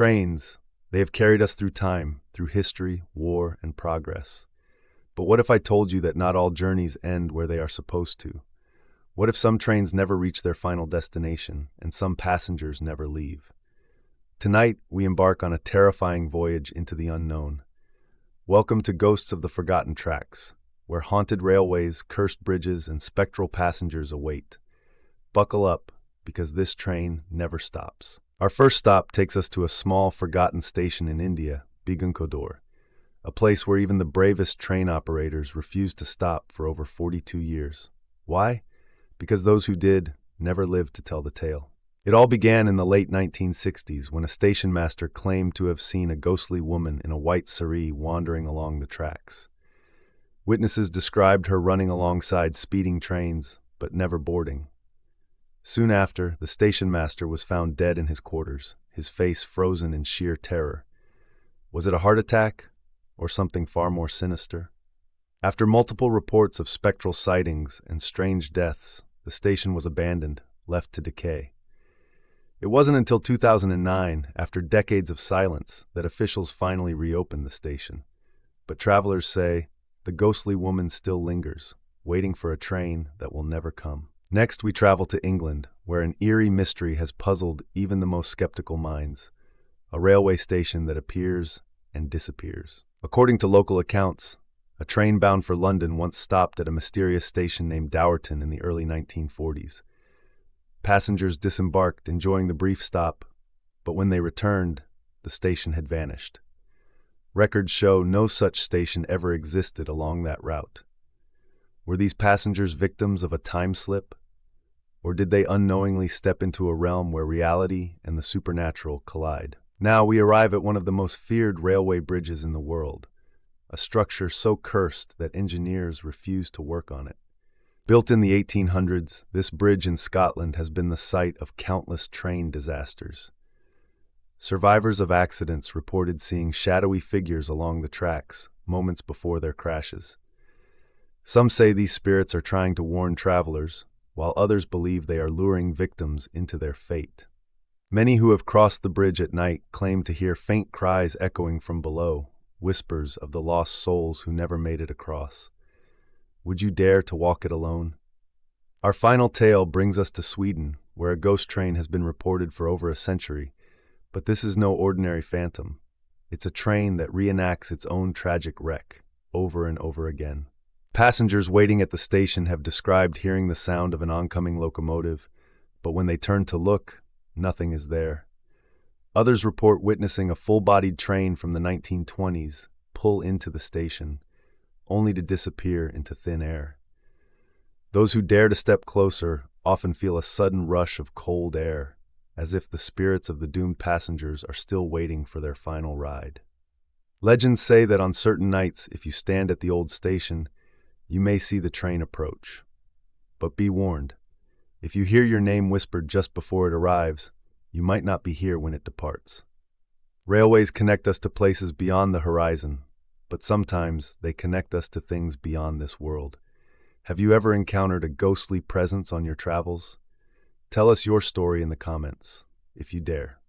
Trains, they have carried us through time, through history, war, and progress. But what if I told you that not all journeys end where they are supposed to? What if some trains never reach their final destination, and some passengers never leave? Tonight, we embark on a terrifying voyage into the unknown. Welcome to Ghosts of the Forgotten Tracks, where haunted railways, cursed bridges, and spectral passengers await. Buckle up, because this train never stops. Our first stop takes us to a small, forgotten station in India, Bigunkodor, a place where even the bravest train operators refused to stop for over 42 years. Why? Because those who did never lived to tell the tale. It all began in the late 1960s when a station master claimed to have seen a ghostly woman in a white sari wandering along the tracks. Witnesses described her running alongside speeding trains, but never boarding. Soon after, the station master was found dead in his quarters, his face frozen in sheer terror. Was it a heart attack, or something far more sinister? After multiple reports of spectral sightings and strange deaths, the station was abandoned, left to decay. It wasn't until 2009, after decades of silence, that officials finally reopened the station. But travelers say the ghostly woman still lingers, waiting for a train that will never come. Next, we travel to England, where an eerie mystery has puzzled even the most skeptical minds. A railway station that appears and disappears. According to local accounts, a train bound for London once stopped at a mysterious station named Dowerton in the early 1940s. Passengers disembarked, enjoying the brief stop, but when they returned, the station had vanished. Records show no such station ever existed along that route. Were these passengers victims of a time slip? Or did they unknowingly step into a realm where reality and the supernatural collide? Now we arrive at one of the most feared railway bridges in the world, a structure so cursed that engineers refuse to work on it. Built in the 1800s, this bridge in Scotland has been the site of countless train disasters. Survivors of accidents reported seeing shadowy figures along the tracks moments before their crashes. Some say these spirits are trying to warn travelers, while others believe they are luring victims into their fate. Many who have crossed the bridge at night claim to hear faint cries echoing from below, whispers of the lost souls who never made it across. Would you dare to walk it alone? Our final tale brings us to Sweden, where a ghost train has been reported for over a century, but this is no ordinary phantom. It's a train that reenacts its own tragic wreck, over and over again. Passengers waiting at the station have described hearing the sound of an oncoming locomotive, but when they turn to look, nothing is there. Others report witnessing a full-bodied train from the 1920s pull into the station, only to disappear into thin air. Those who dare to step closer often feel a sudden rush of cold air, as if the spirits of the doomed passengers are still waiting for their final ride. Legends say that on certain nights, if you stand at the old station, you may see the train approach. But be warned, if you hear your name whispered just before it arrives, you might not be here when it departs. Railways connect us to places beyond the horizon, but sometimes they connect us to things beyond this world. Have you ever encountered a ghostly presence on your travels? Tell us your story in the comments, if you dare.